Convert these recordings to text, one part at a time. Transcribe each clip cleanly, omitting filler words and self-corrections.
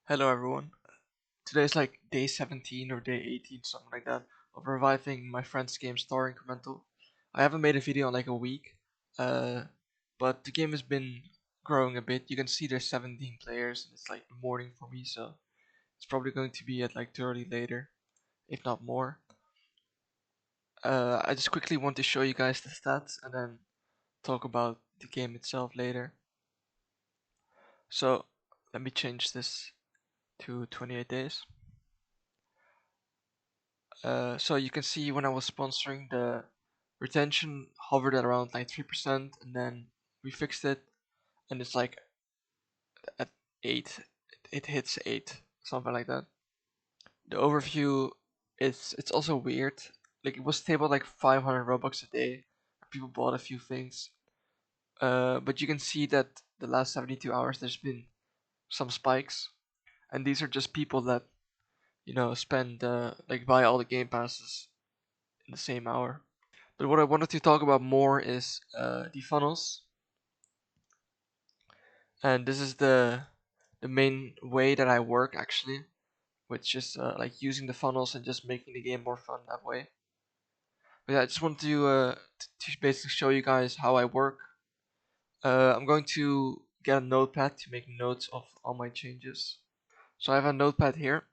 Hello everyone. Today's like day 17 or day 18, something like that, of reviving my friend's game Star Incremental. I haven't made a video in like a week, uh, but the game has been growing a bit. You can see there's 17 players, and it's like morning for me, so it's probably going to be at like 30 later, if not more. I just quickly want to show you guys the stats and then talk about the game itself later. So let me change this to 28 days. So you can see when I was sponsoring, the retention hovered at around like 3%, and then we fixed it, and it's like at 8. It hits 8, something like that. The overview it's also weird. Like it was stable like 500 Robux a day. People bought a few things, but you can see that the last 72 hours there's been some spikes, and these are just people that spend like buy all the game passes in the same hour. But what I wanted to talk about more is the funnels, and this is the main way that I work actually, which is like using the funnels and just making the game more fun that way. But yeah, I just want to basically show you guys how I work. I'm going to get a notepad to make notes of all my changes. So I have a notepad here.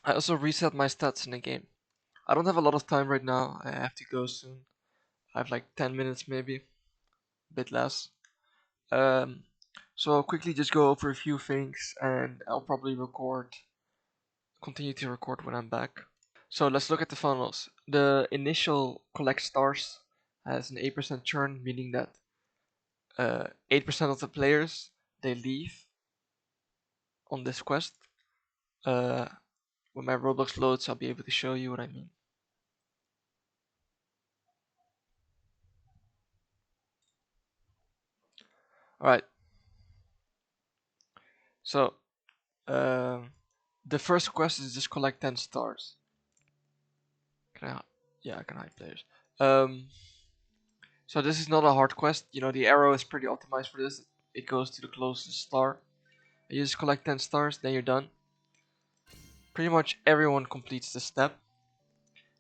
I also reset my stats in the game. I don't have a lot of time right now. I have to go soon. I have like 10 minutes maybe, a bit less. Um, so I'll quickly just go over a few things, and I'll probably continue to record when I'm back. So let's look at the funnels. The initial collect stars has an 8% churn, meaning that 8% of the players they leave on this quest. Uh, when my Roblox loads, I'll be able to show you what I mean. Alright, so um the first quest is just collect 10 stars. Can I? Yeah, I can hide players. Um, So this is not a hard quest. The arrow is pretty optimized for this. It goes to the closest star. You just collect 10 stars, then you're done. Pretty much everyone completes this step.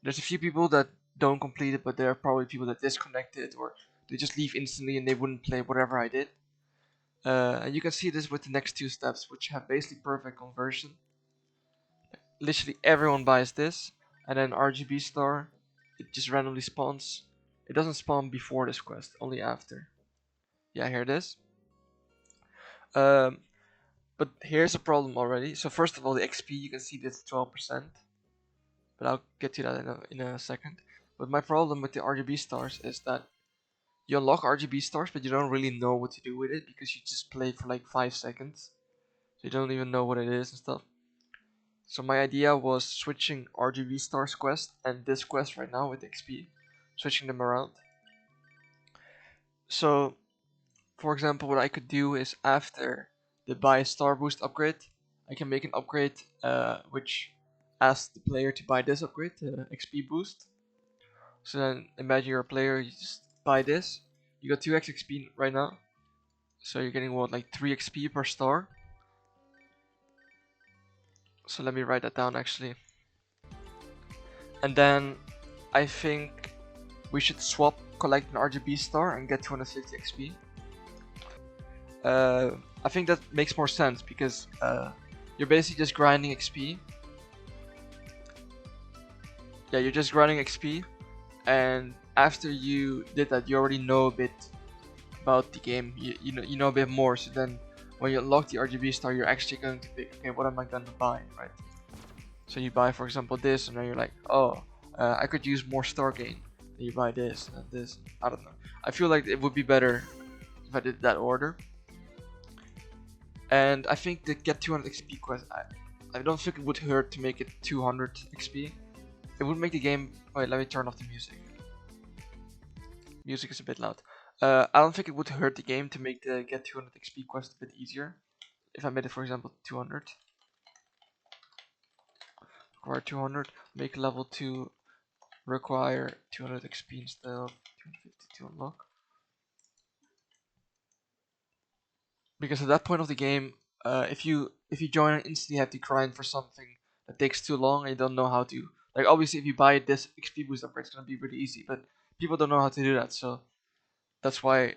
There's a few people that don't complete it, but there are probably people that disconnected or they just leave instantly and they wouldn't play whatever I did. And you can see this with the next two steps, which have basically perfect conversion. Literally everyone buys this, and then RGB star, it just randomly spawns. It doesn't spawn before this quest, only after. Yeah, here it is. Um, But here's a problem already. So first of all, the XP, you can see that's 12%, but I'll get to that in a second. But my problem with the RGB stars is that you unlock RGB stars, but you don't really know what to do with it because you just play for like 5 seconds. So you don't even know what it is and stuff. So my idea was switching RGB stars quest and this quest right now with XP, switching them around. So for example, what I could do is after the buy star boost upgrade, I can make an upgrade which asks the player to buy this upgrade, the XP boost. So then imagine you're a player, you just buy this, you got 2x XP right now, so you're getting what, like 3 XP per star. So let me write that down actually. And then I think we should swap collect an RGB star and get 250 XP. I think that makes more sense because you're basically just grinding XP. Yeah, you're just grinding XP, and after you did that, you already know a bit about the game. You know a bit more. So then, when you unlock the RGB star, you're actually going to pick, okay, what am I gonna buy, right? So you buy, for example, this, and then you're like, oh, I could use more star gain. Then you buy this and this. I don't know. I feel like it would be better if I did that order. And I think the get 200 XP quest, I don't think it would hurt to make it 200 XP. It would make the game. Wait, let me turn off the music. Music is a bit loud. I don't think it would hurt the game to make the get 200 XP quest a bit easier. If I made it, for example, 200, require 200, make level 2 require 200 XP instead of 250 to unlock. because at that point of the game, if you join and instantly have to grind for something that takes too long and you don't know how to, like, obviously if you buy this XP boost upgrade, it's gonna be really easy, but people don't know how to do that, so that's why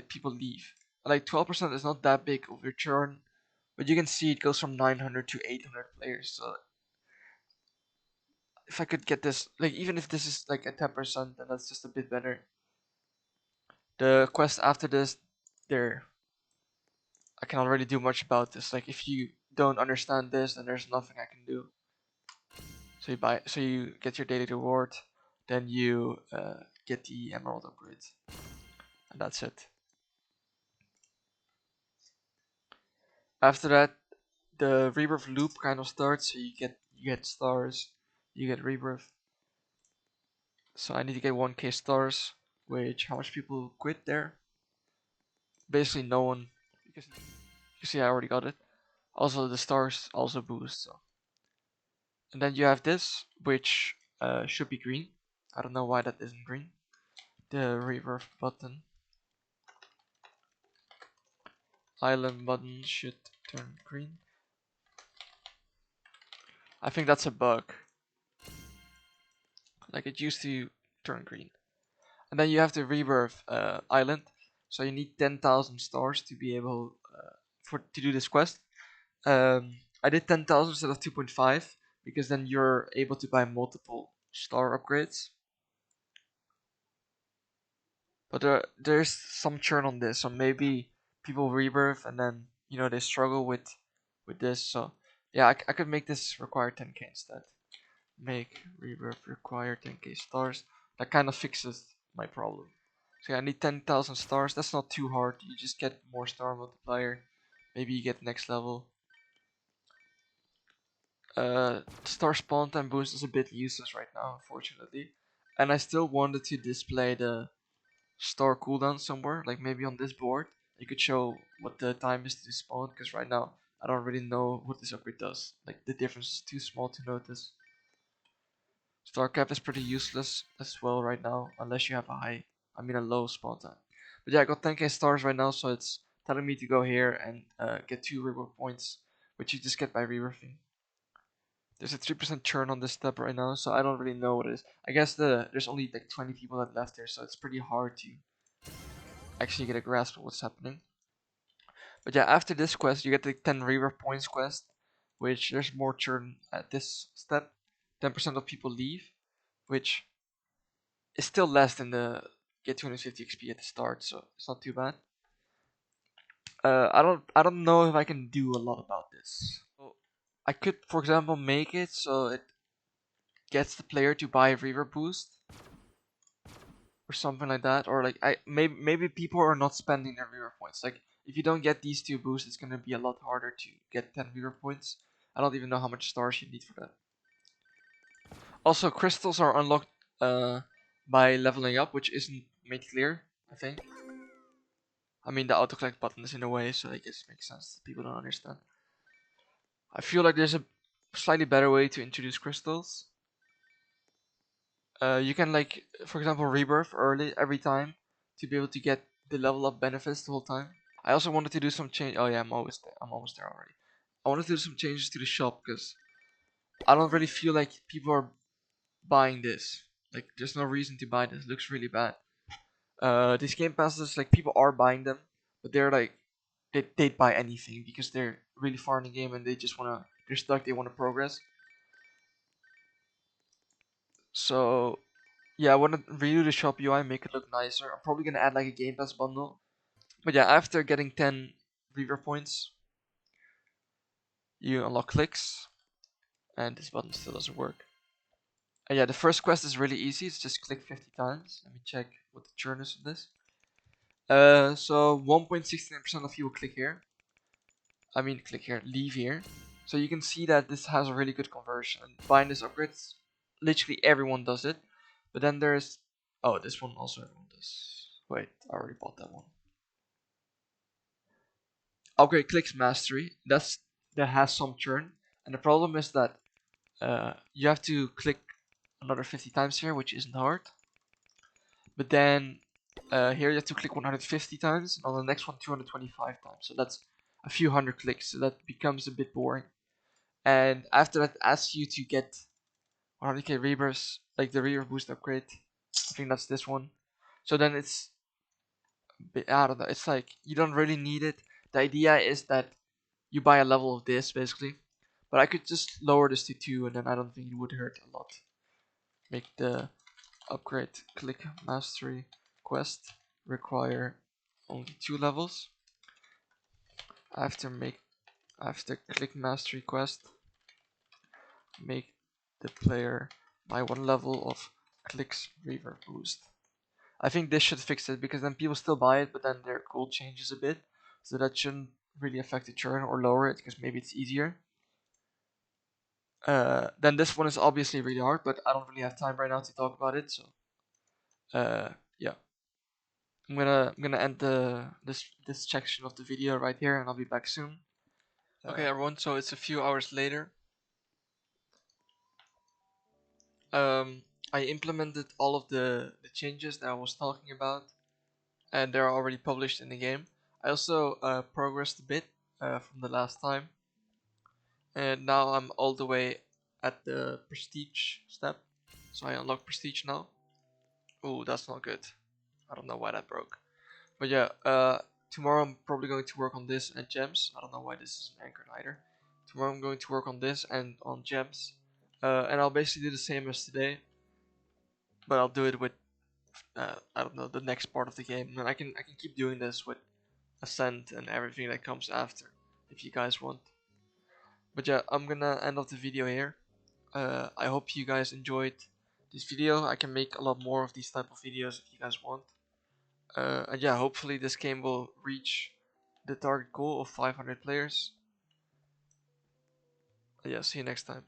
people leave. Like 12% is not that big of your churn, but you can see it goes from 900 to 800 players. So if I could get this, like, even if this is like a 10%, then that's just a bit better. The quest after this, there, I cannot really do much about this. Like, if you don't understand this, then there's nothing I can do. So you get your daily reward, then you get the emerald upgrade, and that's it. After that, the rebirth loop kind of starts. So you get stars, you get rebirth. So I need to get 1k stars, which how much people quit there? Basically no one, because you see I already got it. Also the stars also boost. So. And then you have this, which should be green. I don't know why that isn't green. The rebirth button. Island button should turn green. I think that's a bug. Like it used to turn green. And then you have the rebirth island. So you need 10,000 stars to be able to do this quest. I did 10,000 instead of 2.5 because then you're able to buy multiple star upgrades. But there's some churn on this, so maybe people rebirth and then they struggle with this. So yeah, I could make this require 10k instead. Make rebirth require 10k stars. That kind of fixes my problem. So yeah, I need 10,000 stars. That's not too hard. You just get more star multiplier. Maybe you get next level. Star spawn time boost is a bit useless right now, unfortunately. And I still wanted to display the star cooldown somewhere, like maybe on this board. You could show what the time is to spawn, because right now I don't really know what this upgrade does. Like the difference is too small to notice. Star cap is pretty useless as well right now, unless you have a low spawn time. But yeah, I got 10k stars right now, so it's telling me to go here and get 2 rebirth points, which you just get by rebirthing. There's a 3% churn on this step right now, so I don't really know what it is. I guess there's only like 20 people that left there, so it's pretty hard to actually get a grasp of what's happening. But yeah, after this quest, you get the 10 rebirth points quest, which there's more churn at this step. 10% of people leave, which is still less than the get 250 XP at the start, so it's not too bad. I don't know if I can do a lot about this. So I could, for example, make it so it gets the player to buy a rebirth boost or something like that, or like maybe people are not spending their rebirth points. Like if you don't get these 2 boosts, it's gonna be a lot harder to get 10 rebirth points. I don't even know how much stars you need for that. Also, crystals are unlocked by leveling up, which isn't made clear, I think. I mean, the auto collect button is in a way, so I guess it makes sense. People don't understand. I feel like there's a slightly better way to introduce crystals. You can, like, for example, rebirth early every time to be able to get the level up benefits the whole time. I also wanted to do some change. Oh yeah, I'm always there. I'm almost there already. I wanted to do some changes to the shop because I don't really feel like people are buying this. Like, there's no reason to buy this. It looks really bad. These game passes, like, people are buying them, but they're like, they'd buy anything because they're really far in the game and they just wanna, they're stuck. They wanna progress. So yeah, I wanna redo the shop UI, make it look nicer. I'm probably gonna add like a game pass bundle. But yeah, after getting 10 Reaver points, you unlock clicks, and this button still doesn't work. And yeah, the first quest is really easy. It's just click 50 times. Let me check what the churn is of this. So 1.69% of you will click here. Click here, leave here. So you can see that this has a really good conversion. Buying this upgrades, literally everyone does it. But then there's, oh, this one also everyone does. Wait, I already bought that one. Upgrade clicks mastery. That has some churn, and the problem is that you have to click another 50 times here, which isn't hard. But then Here you have to click 150 times, and on the next one 225 times. So that's a few hundred clicks. So that becomes a bit boring. And after that, it asks you to get 100k rebirths, like the rebirth boost upgrade. I think that's this one. So then it's I don't know. It's like you don't really need it. The idea is that you buy a level of this basically, but I could just lower this to 2, and then I don't think it would hurt a lot. Make the upgrade click mastery quest require only 2 levels. After click mastery quest, make the player buy 1 level of clicks reverb boost. I think this should fix it, because then people still buy it, but then their goal changes a bit, so that shouldn't really affect the churn or lower it, because maybe it's easier. Then this one is obviously really hard, but I don't really have time right now to talk about it, so yeah. I'm gonna end this section of the video right here, and I'll be back soon. Okay, everyone. So it's a few hours later. I implemented all of the changes that I was talking about, and they're already published in the game. I also progressed a bit from the last time, and now I'm all the way at the prestige step. So I unlock prestige now. Oh, that's not good. I don't know why that broke. But yeah, tomorrow I'm probably going to work on this and gems. I don't know why this isn't anchored either. Tomorrow I'm going to work on this and on gems. And I'll basically do the same as today, but I'll do it with I don't know, the next part of the game. And I can keep doing this with Ascent and everything that comes after, if you guys want. But yeah, I'm gonna end off the video here. I hope you guys enjoyed this video. I can make a lot more of these type of videos if you guys want. And yeah, hopefully this game will reach the target goal of 500 players. Yeah, see you next time.